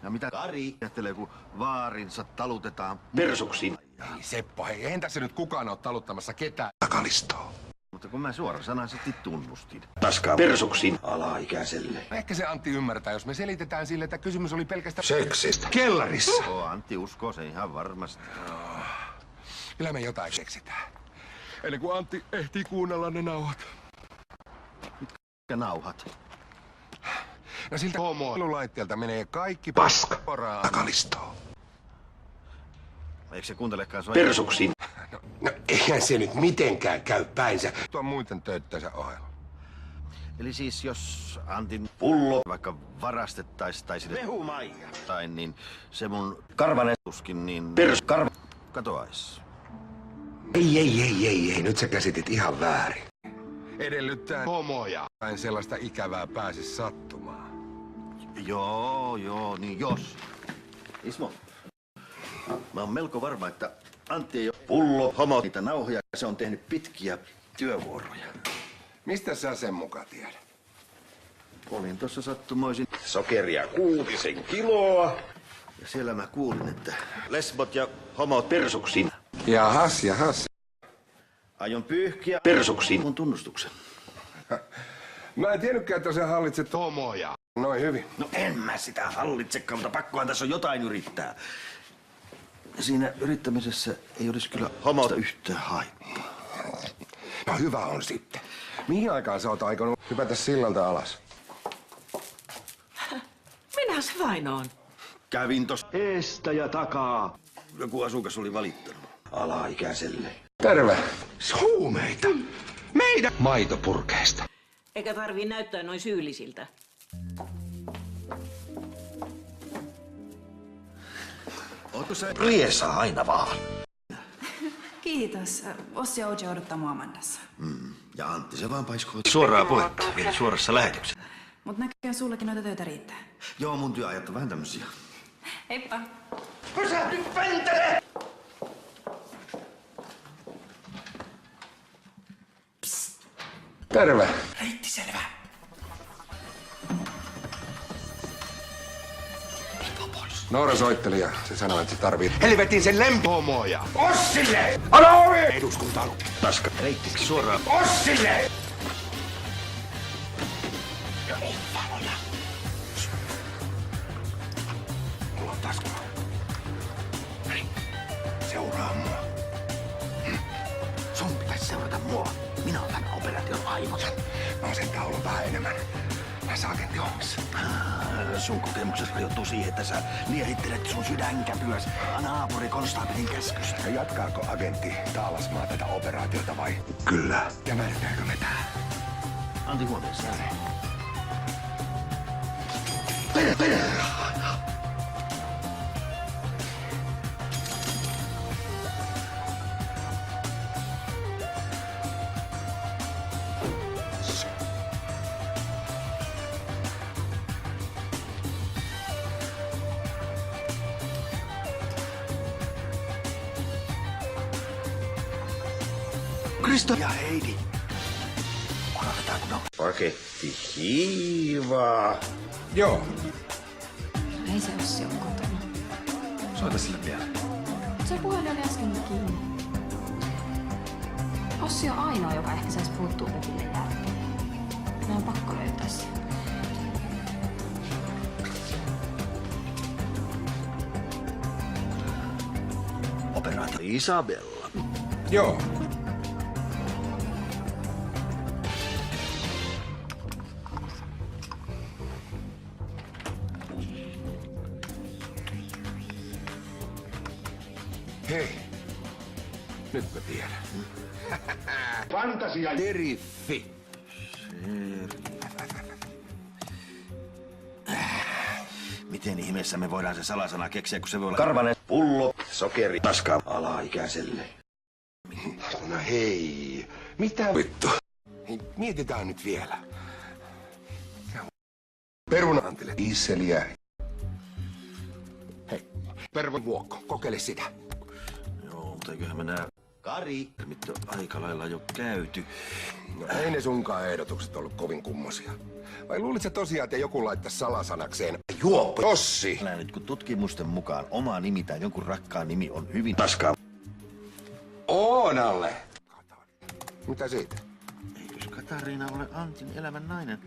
Ja mitä Kari ajattelee, kun vaarinsa talutetaan Persuksiin. Ei Seppo, hei, eihän tässä nyt kukaan ole taluttamassa ketään. Takalistoon. Mutta kun mä suorasanaisesti tunnustin. Paskaa persuksiin alaikäiselle. Ehkä se Antti ymmärtää, jos me selitetään sille, että kysymys oli pelkästään Seksistä. Kellarissa. Antti uskoo se ihan varmasti. Kyllä me jotain keksitään. Ennen kuin Antti ehtii kuunnella ne nauhat. Mitkä nauhat? No siltä homolaitteelta menee kaikki Paska. poraan. Takalistoon. Eikö se kuuntelekaan sua? Persuksiin. No eihän se nyt mitenkään käy päinsä. Tuo muiden töittönsä ohella. Eli siis jos Antin Pullo. vaikka varastettais tai sille Pehumaija. tai niin se mun Karvanen. tuskin niin katoais. Ei. Nyt sä käsitit ihan väärin. Edellyttää homoja. En sellaista ikävää pääse sattumaan. Joo, niin jos. Ismo, mä oon melko varma, että Antti ei ole Pullo. Homo. niitä nauhoja. Se on tehnyt pitkiä työvuoroja. Mistä sä sen mukaan tiedät? Olin tuossa sattumoisin Sokeria 6 kiloa. ja siellä mä kuulin, että Lesbot ja homot persuksiin. Jahas. aion pyyhkiä Persuksiin. mun tunnustuksen. Mä en tiennytkään, että sä hallitset homoja. Noin hyvin. No en mä sitä hallitsekaan, mutta pakkohan tässä on jotain yrittää. Siinä yrittämisessä ei olisi kyllä homosta yhtään haittaa. No hyvä on sitten. Mihin aikaan sä oot aikonut hypätä sillalta alas? Minä se vain on. Kävin tossa. Eestä ja takaa. Joku asukas oli valittanut. Alaikäiselle. Terve. Huumeita. Meidän maitopurkeista. Eikä tarvii näyttää noin syyllisiltä. Ootko sä Riesa aina vaan. Kiitos. Ossi ja Oji odottaa mua Amandassa. Ja Antti se vaan paiskoo. Suoraa puhetta. Vielä suorassa lähetyksessä. Mut näköjään sullekin noita töitä riittää. Joo, mun työajat on vähän tämmösiä. Heippa. Pysähdy, pentele! Terve. Reitti selvä. Noora soitteli ja se sanoi, että se tarvii helvetin sen lempihomoja. Ossille! Ala ovi! Eduskunta on Taska. Reittiksi suoraan. Ossille! Ja ei valoja. Mulla on taskua. Hei, seuraa mua. Sun pitäisi seurata mua. Minä oon tämän operaation aivot. Mä oon sentään ollut vähän enemmän näissä agenttihommissa. Sun kokemuksessa rajoittuu siihen, että sä liehittelet sun sydänkäpyäs naapurikonstaapelin käskystä. Ja jatkaako agentti Taalasmaa tätä operaatiota vai? Kyllä. Ja määrätäänkö me tää? Antti huoneessa. Kristo ja Heidi. Unohdetaanko no? Paketti hiivaa. Joo. Ei se Ossi ole kotona. Soita sille vielä. Se puhelin oli äsken kiinni. Ossi on ainoa, joka ehkä saisi puuttua Pepille jälkeen. Meidän on pakko löytää se. Operaatio Isabella. Joo. Hei. Nyt mä tiedän. Fantasia Teriffi. Miten ihmeessä me voidaan se salasana keksiä, kun se voi olla... Karvanen. Pullo. Sokeri. Taska. Alaikäiselle. No hei. Mitä vittu? Hei, mietitään nyt vielä. Perunantille dieseliä. Hei, pervovuokko. Kokeile sitä. Joo, mutta eiköhän me nää Kari. Nyt on aika lailla jo käyty. No ei ne sunkaan ehdotukset ollut kovin kummosia. Vai luulit sä tosiaan, että joku laittaisi salasanakseen juoppo Tossi? Älä nyt, kun tutkimusten mukaan oma nimi tai jonkun rakkaan nimi on hyvin paskaa. Oonalle! Mitä siitä? Eikös Katariina ole Antin elämän nainen?